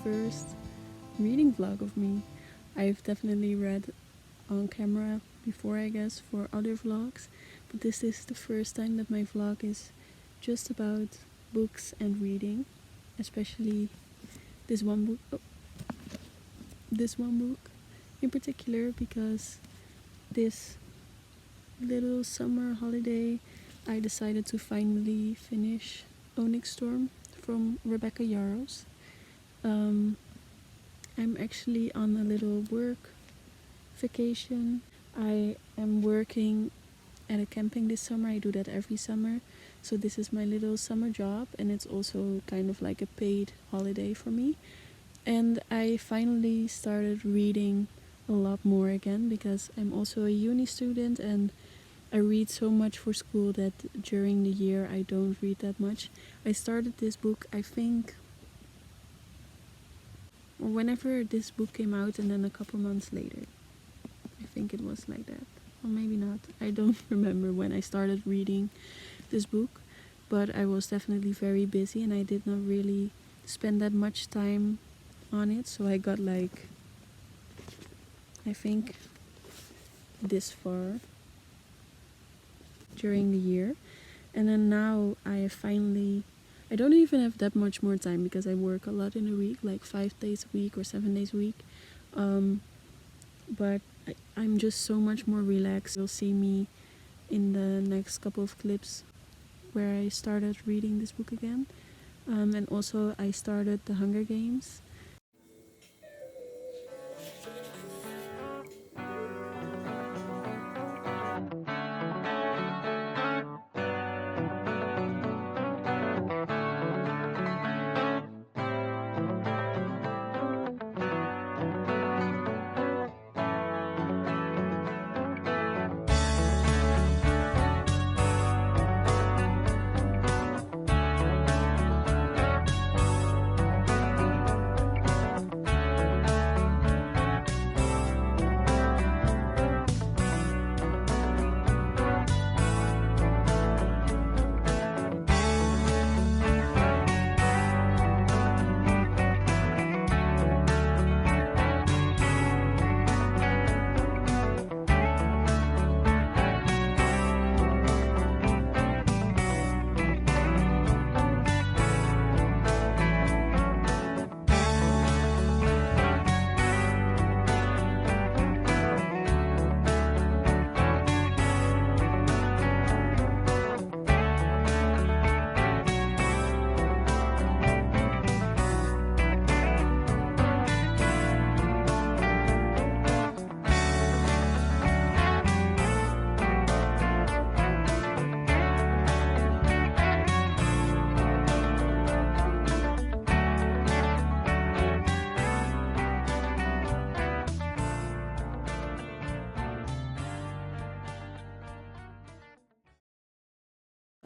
first reading vlog of me. I've definitely read on camera before, I guess, for other vlogs, but this is the first time that my vlog is just about books and reading, especially this one book. This one book in particular, because this little summer holiday I decided to finally finish Onyx from Rebecca Yarros. I'm actually on a little work vacation. I am working at a camping this summer. I do that every summer. So this is my little summer job, and it's also kind of like a paid holiday for me. And I finally started reading a lot more again, because I'm also a uni student and I read so much for school that during the year I don't read that much. I started this book, I think, whenever this book came out, and then a couple months later. I think it was like that. Or maybe not. I don't remember when I started reading this book, but I was definitely very busy and I did not really spend that much time on it. So I got like, I think, this far during the year. And then now I don't even have that much more time, because I work a lot in a week, like 5 days a week or 7 days a week. But I'm just so much more relaxed. You'll see me in the next couple of clips where I started reading this book again. And also I started The Hunger Games.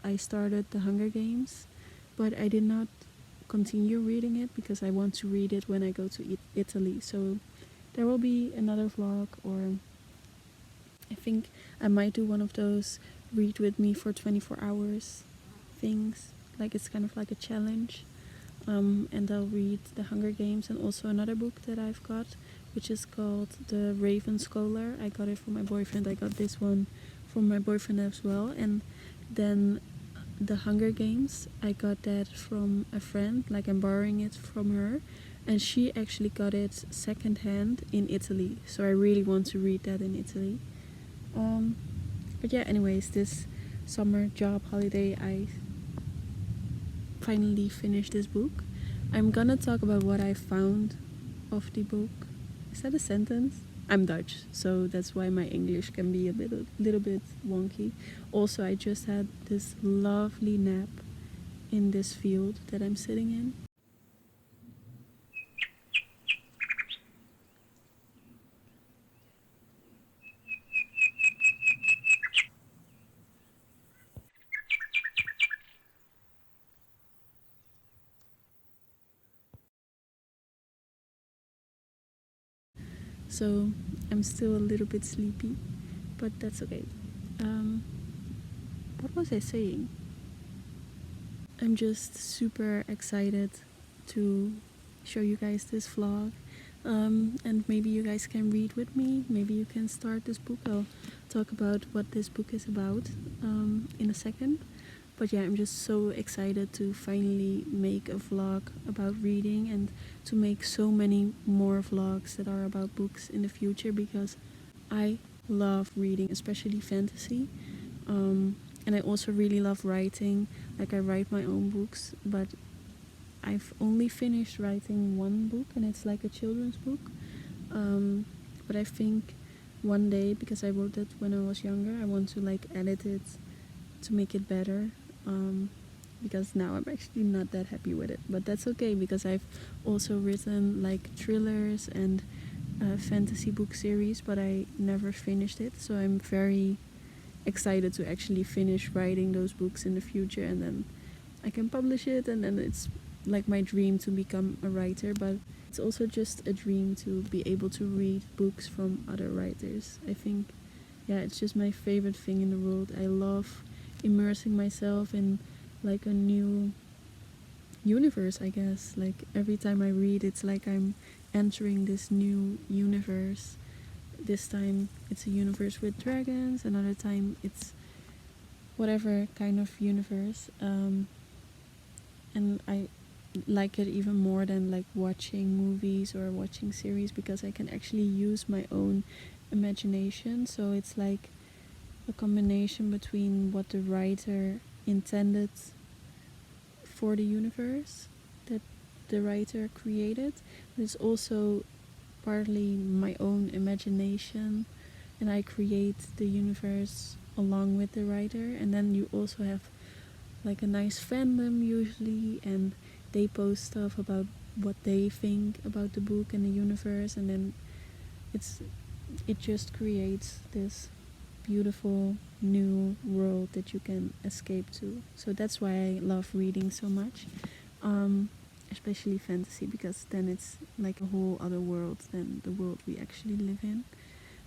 I started The Hunger Games, but I did not continue reading it because I want to read it when I go to Italy. So there will be another vlog, or I think I might do one of those read with me for 24 hours things. Like, it's kind of like a challenge. And I'll read The Hunger Games and also another book that I've got, which is called The Raven Scholar. I got it from my boyfriend. I got this one from my boyfriend as well. And then The Hunger Games, I got that from a friend, like I'm borrowing it from her, and she actually got it secondhand in Italy, so I really want to read that in Italy. But yeah, anyways, this summer job holiday I finally finished this book. I'm gonna talk about what I found of the book. Is that a sentence? I'm Dutch, so that's why my English can be a little bit wonky. Also, I just had this lovely nap in this field that I'm sitting in. So I'm still a little bit sleepy, but that's okay. What was I saying? I'm just super excited to show you guys this vlog. And maybe you guys can read with me. Maybe you can start this book. I'll talk about what this book is about in a second. But yeah, I'm just so excited to finally make a vlog about reading and to make so many more vlogs that are about books in the future, because I love reading, especially fantasy. And I also really love writing. Like, I write my own books, but I've only finished writing one book, and it's like a children's book. But I think one day, because I wrote it when I was younger, I want to like edit it to make it better. Because now I'm actually not that happy with it, but that's okay, because I've also written like thrillers and fantasy book series, but I never finished it. So I'm very excited to actually finish writing those books in the future, and then I can publish it, and then it's like my dream to become a writer. But it's also just a dream to be able to read books from other writers. I think, yeah, it's just my favorite thing in the world. I love immersing myself in like a new universe, I guess. Like, every time I read, it's like I'm entering this new universe. This time it's a universe with dragons, another time it's whatever kind of universe. And I like it even more than like watching movies or watching series, because I can actually use my own imagination. So it's like a combination between what the writer intended for the universe that the writer created, but it's also partly my own imagination, and I create the universe along with the writer. And then you also have like a nice fandom usually, and they post stuff about what they think about the book and the universe, and then it just creates this beautiful new world that you can escape to. So that's why I love reading so much, especially fantasy, because then it's like a whole other world than the world we actually live in.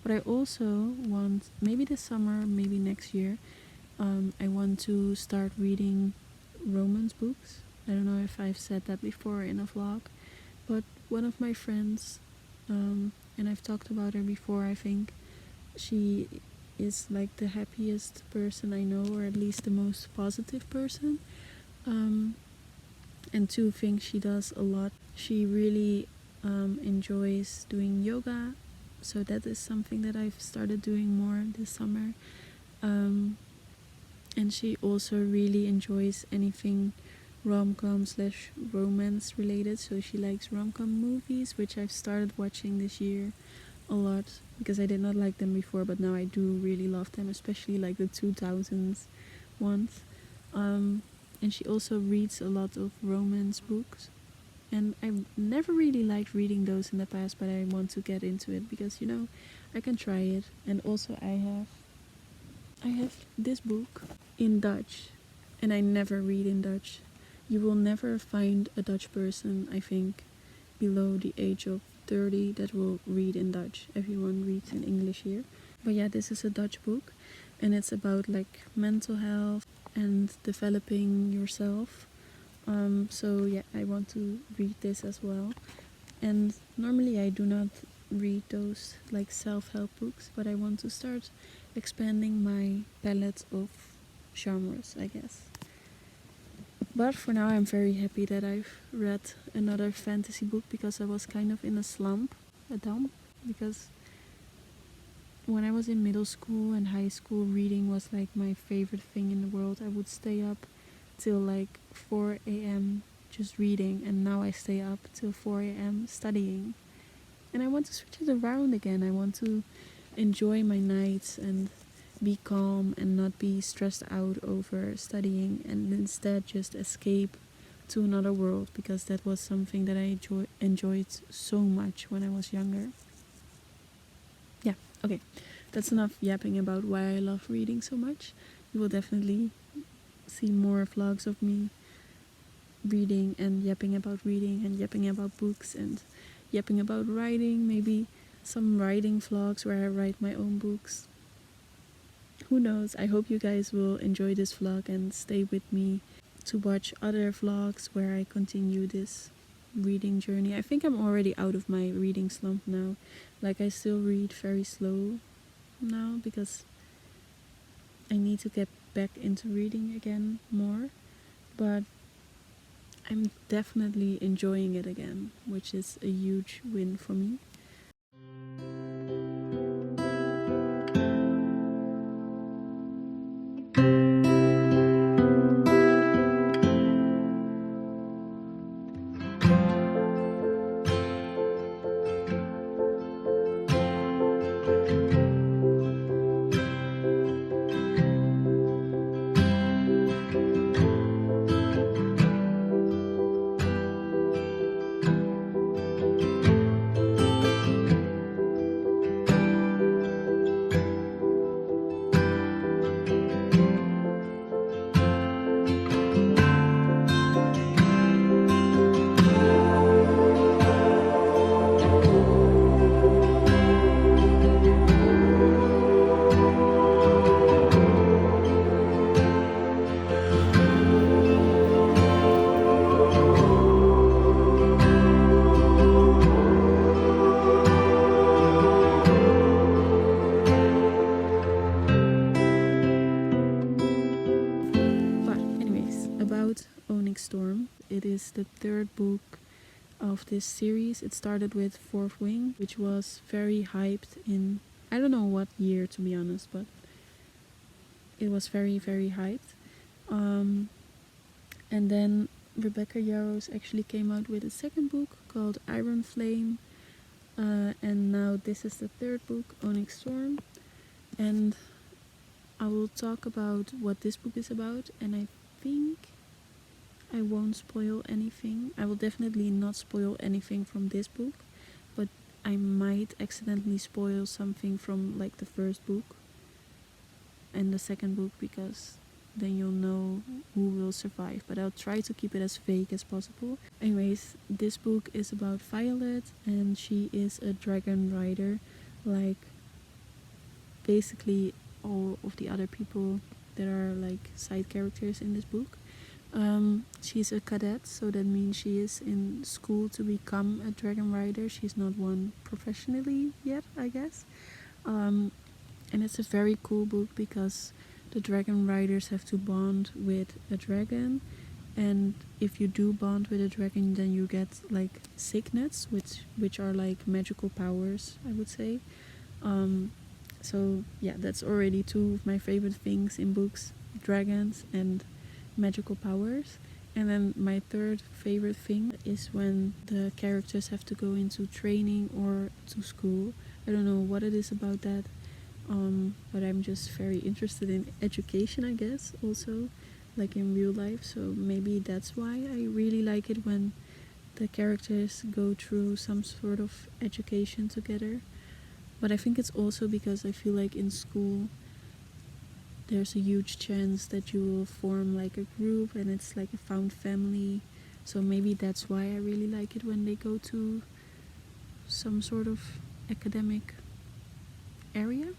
But I also want, maybe this summer, maybe next year, I want to start reading romance books. I don't know if I've said that before in a vlog, but one of my friends, and I've talked about her before, I think she is like the happiest person I know, or at least the most positive person. And two things she does a lot. She really enjoys doing yoga, so that is something that I've started doing more this summer. And she also really enjoys anything rom-com / romance related. So she likes rom-com movies, which I've started watching this year a lot, because I did not like them before, but now I do really love them, especially like the 2000s ones. And she also reads a lot of romance books, and I've never really liked reading those in the past, but I want to get into it because, you know, I can try it. And also I have this book in Dutch, and I never read in Dutch. You will never find a Dutch person, I think, below the age of 30 that will read in Dutch. Everyone reads in English here. But yeah, this is a Dutch book, and it's about like mental health and developing yourself. So yeah, I want to read this as well. And normally I do not read those like self-help books, but I want to start expanding my palette of genres, I guess. But for now, I'm very happy that I've read another fantasy book, because I was kind of in a slump, a dump, because when I was in middle school and high school, reading was like my favorite thing in the world. I would stay up till like 4 a.m. just reading, and now I stay up till 4 a.m. studying. And I want to switch it around again. I want to enjoy my nights and be calm and not be stressed out over studying, and instead just escape to another world, because that was something that I enjoyed so much when I was younger. Yeah, okay, that's enough yapping about why I love reading so much. You will definitely see more vlogs of me reading and yapping about books and yapping about writing, maybe some writing vlogs where I write my own books. Who knows? I hope you guys will enjoy this vlog and stay with me to watch other vlogs where I continue this reading journey. I think I'm already out of my reading slump now. Like, I still read very slow now because I need to get back into reading again more, but I'm definitely enjoying it again, which is a huge win for me. Onyx Storm. It is the third book of this series. It started with Fourth Wing, which was very hyped in, I don't know what year to be honest, but it was very, very hyped. And then Rebecca Yarros actually came out with a second book called Iron Flame. And now this is the third book, Onyx Storm. And I will talk about what this book is about, and I think I won't spoil anything. I will definitely not spoil anything from this book, but I might accidentally spoil something from like the first book and the second book, because then you'll know who will survive, but I'll try to keep it as vague as possible. Anyways, this book is about Violet, and she is a dragon rider, like basically all of the other people that are like side characters in this book. She's a cadet, so that means she is in school to become a dragon rider. She's not one professionally yet, I guess. And it's a very cool book because the dragon riders have to bond with a dragon, and if you do bond with a dragon, then you get like signets, which are like magical powers, I would say. So yeah, that's already two of my favorite things in books: dragons and magical powers. And then my third favorite thing is when the characters have to go into training or to school. I don't know what it is about that, but I'm just very interested in education, I guess, also like in real life. So maybe that's why I really like it when the characters go through some sort of education together. But I think it's also because I feel like in school there's a huge chance that you will form like a group, and it's like a found family. So maybe that's why I really like it when they go to some sort of academic area.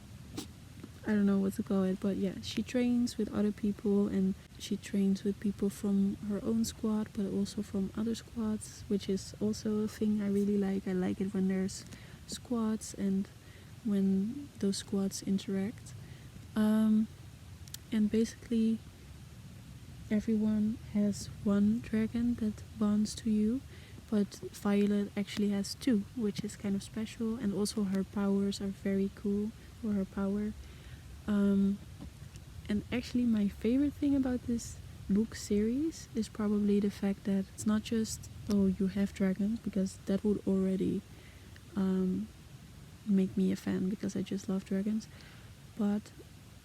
I don't know what to call it, but yeah, she trains with other people, and she trains with people from her own squad, but also from other squads, which is also a thing I really like. I like it when there's squads and when those squads interact. And basically everyone has one dragon that bonds to you, but Violet actually has two, which is kind of special, and also her powers are very cool for her power. And actually my favorite thing about this book series is probably the fact that it's not just, oh, you have dragons, because that would already make me a fan, because I just love dragons, but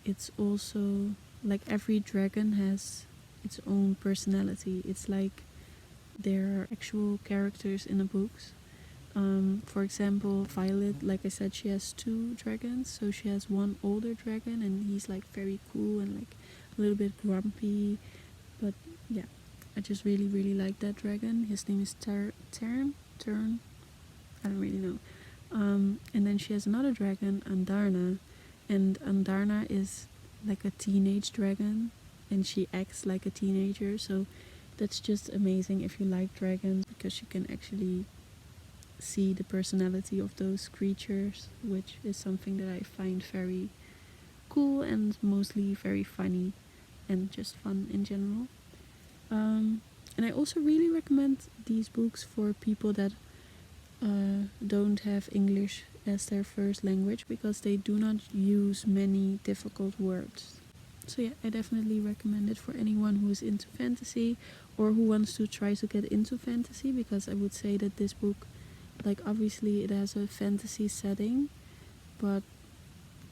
it's also like every dragon has its own personality. It's like they're actual characters in the books. For example, Violet, like I said, she has two dragons. So she has one older dragon, and he's like very cool and like a little bit grumpy, but yeah, I just really, really like that dragon. His name is Turn, I don't really know. And then she has another dragon, Andarna, and Andarna is like a teenage dragon, and she acts like a teenager. So that's just amazing if you like dragons, because you can actually see the personality of those creatures, which is something that I find very cool and mostly very funny and just fun in general. And I also really recommend these books for people that don't have English as their first language, because they do not use many difficult words. So yeah, I definitely recommend it for anyone who is into fantasy or who wants to try to get into fantasy, because I would say that this book, like, obviously it has a fantasy setting, but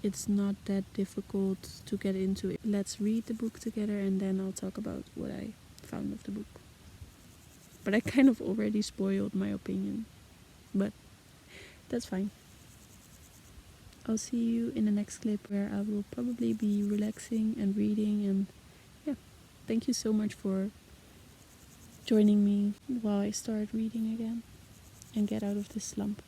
it's not that difficult to get into it. Let's read the book together and then I'll talk about what I found of the book. But I kind of already spoiled my opinion, but that's fine. I'll see you in the next clip, where I will probably be relaxing and reading, and yeah, thank you so much for joining me while I start reading again and get out of this slump.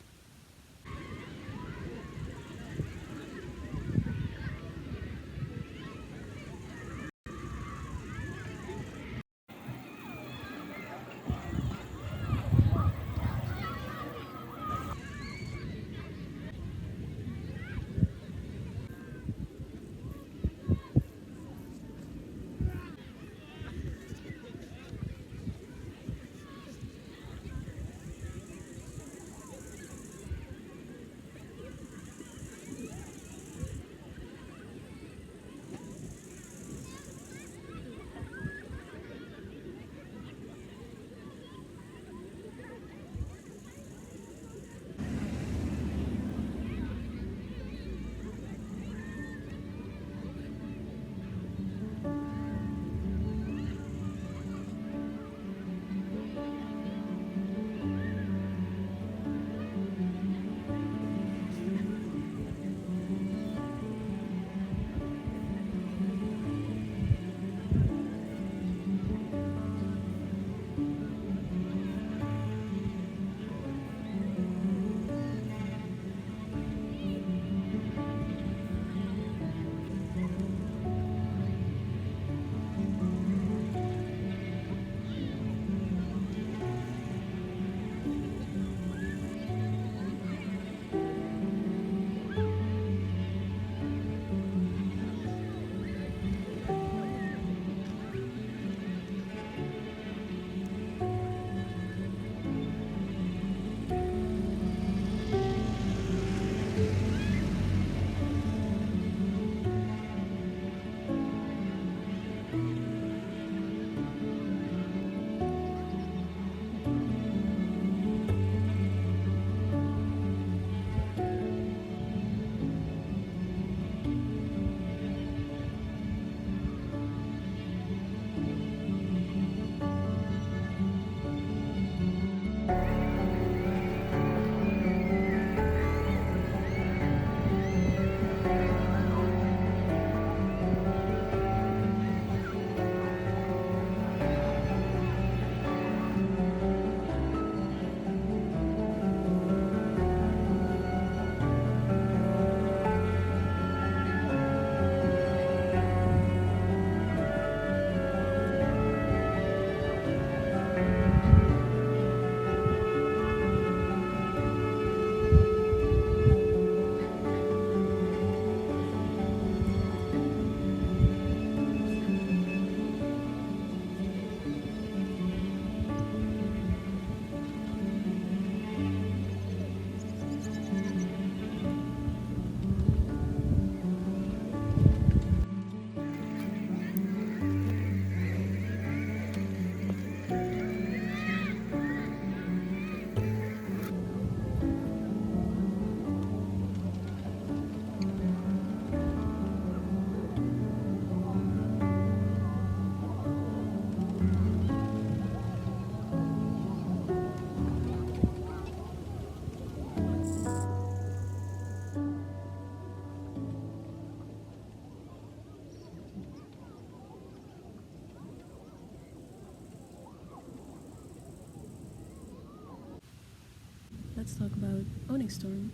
Let's talk about Onyx Storm,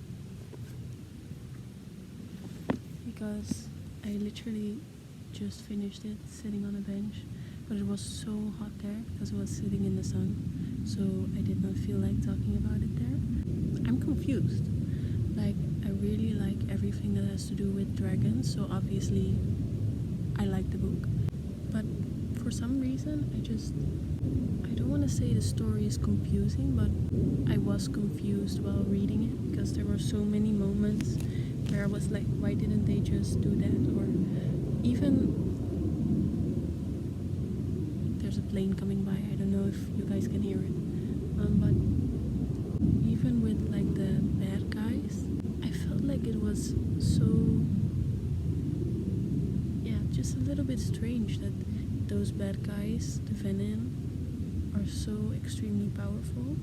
because I literally just finished it sitting on a bench. but it was so hot there because I was sitting in the sun, so I did not feel like talking about it there. I'm confused. Like, I really like everything that has to do with dragons, so obviously I like the book. But for some reason, I don't want to say the story is confusing, but I was confused while reading it because there were so many moments where I was like, why didn't they just do that? Or even there's a plane coming by. I don't know if you guys can hear it. But even with like the bad guys, I felt like it was so, yeah, just a little bit strange that those bad guys, the Venom, are so extremely powerful,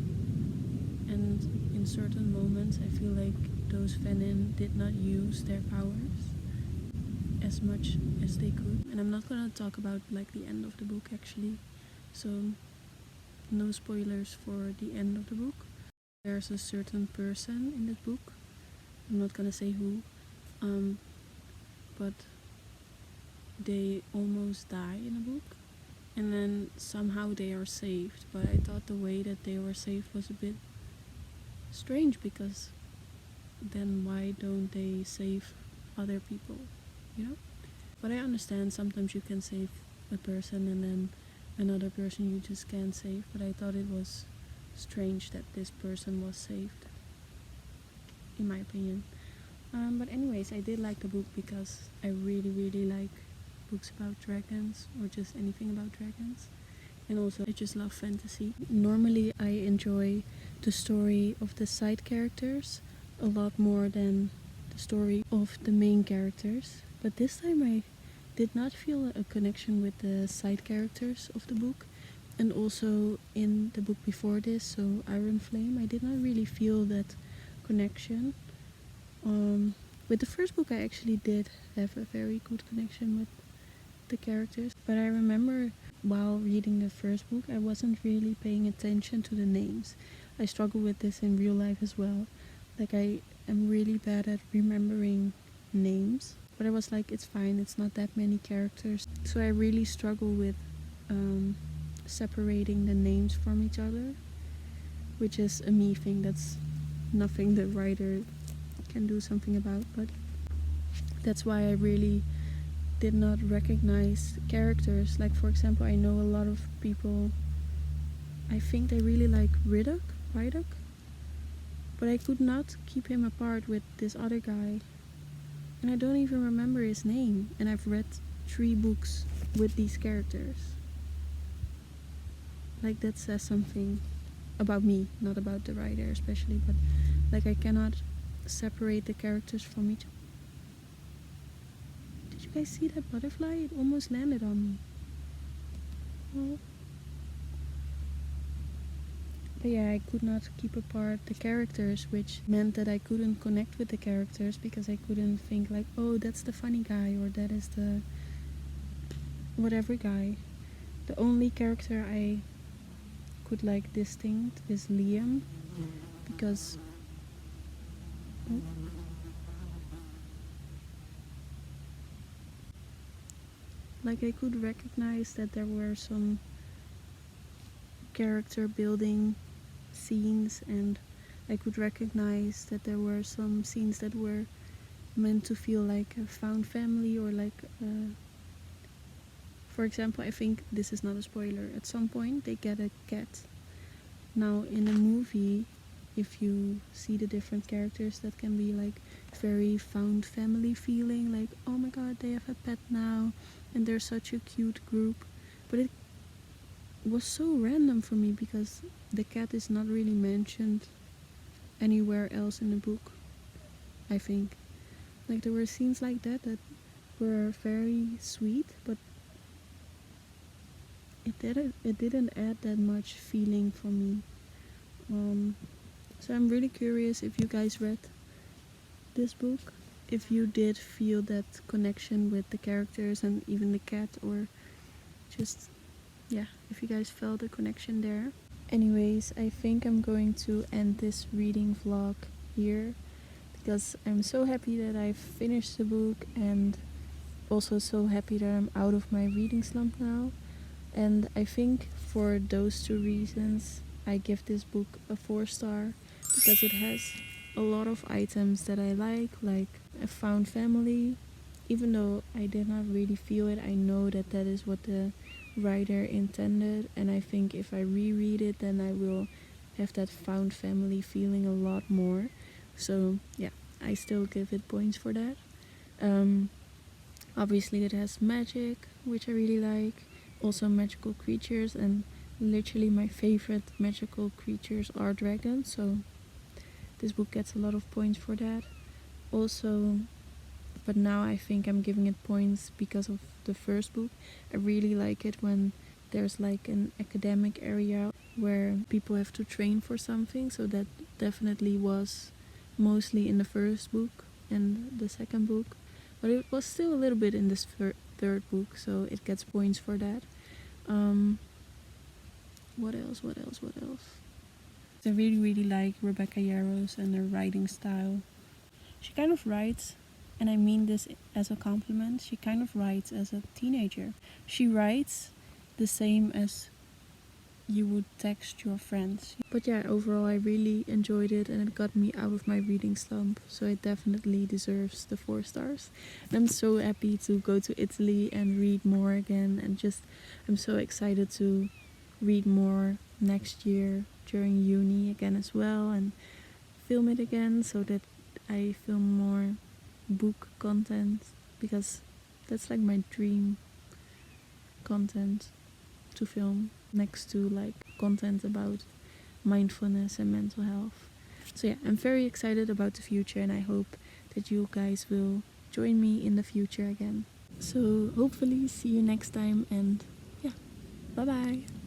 and in certain moments I feel like those Venom did not use their powers as much as they could. And I'm not gonna talk about like the end of the book actually, so no spoilers for the end of the book. There's a certain person in the book, I'm not gonna say who, but they almost die in the book, and then somehow they are saved. But I thought the way that they were saved was a bit strange, because then why don't they save other people, you know? But I understand sometimes you can save a person and then another person you just can't save, but I thought it was strange that this person was saved, in my opinion. But anyways, I did like the book because I really like books about dragons, or just anything about dragons. And also I just love fantasy. Normally I enjoy the story of the side characters a lot more than the story of the main characters, but this time I did not feel a connection with the side characters of the book. And also in the book before this, so Iron Flame, I did not really feel that connection. With the first book I actually did have a very good connection with the characters, but I remember while reading the first book I wasn't really paying attention to the names. I struggle with this in real life as well. Like, I am really bad at remembering names, but I was like, it's fine, it's not that many characters. So I really struggle with separating the names from each other, which is a me thing. That's nothing the writer can do something about, but that's why I really did not recognize characters. Like, for example, I know a lot of people, I think they really like Ryddock, but I could not keep him apart with this other guy, and I don't even remember his name, and I've read 3 books with these characters. Like, that says something about me, not about the writer especially, but like, I cannot separate the characters from each other. Did you guys see that butterfly? It almost landed on me. Oh. But yeah, I could not keep apart the characters, which meant that I couldn't connect with the characters because I couldn't think like, oh, that's the funny guy, or that is the whatever guy. The only character I could like distinct is Liam, because like, I could recognize that there were some character building scenes, and I could recognize that there were some scenes that were meant to feel like a found family, or like for example, I think this is not a spoiler, at some point they get a cat. Now in a movie, if you see the different characters, that can be like very found family feeling, like, oh my god, they have a pet now and they're such a cute group. But it was so random for me because the cat is not really mentioned anywhere else in the book, I think. Like, there were scenes like that that were very sweet, but it didn't add that much feeling for me. So I'm really curious if you guys read this book, if you did feel that connection with the characters and even the cat, or just, yeah, if you guys felt a connection there. Anyways, I think I'm going to end this reading vlog here, because I'm so happy that I finished the book, and also so happy that I'm out of my reading slump now. And I think for those two reasons I give this book a 4-star, because it has a lot of items that I like a found family. Even though I did not really feel it, I know that that is what the writer intended, and I think if I reread it, then I will have that found family feeling a lot more. So yeah, I still give it points for that. Obviously it has magic, which I really like, also magical creatures, and literally my favorite magical creatures are dragons, so this book gets a lot of points for that. Also, but now I think I'm giving it points because of the first book. I really like it when there's like an academic area where people have to train for something, so that definitely was mostly in the first book and the second book, but it was still a little bit in this third book, so it gets points for that. What else? I really like Rebecca Yarros and her writing style. She kind of writes, and I mean this as a compliment, she kind of writes as a teenager. She writes the same as you would text your friends. But yeah, overall I really enjoyed it, and it got me out of my reading slump, so it definitely deserves the 4 stars. And I'm so happy to go to Italy and read more again, and just I'm so excited to read more next year during uni again as well, and film it again so that I film more book content, because that's like my dream content to film, next to like content about mindfulness and mental health. So yeah, I'm very excited about the future, and I hope that you guys will join me in the future again. So hopefully see you next time, and yeah, bye bye.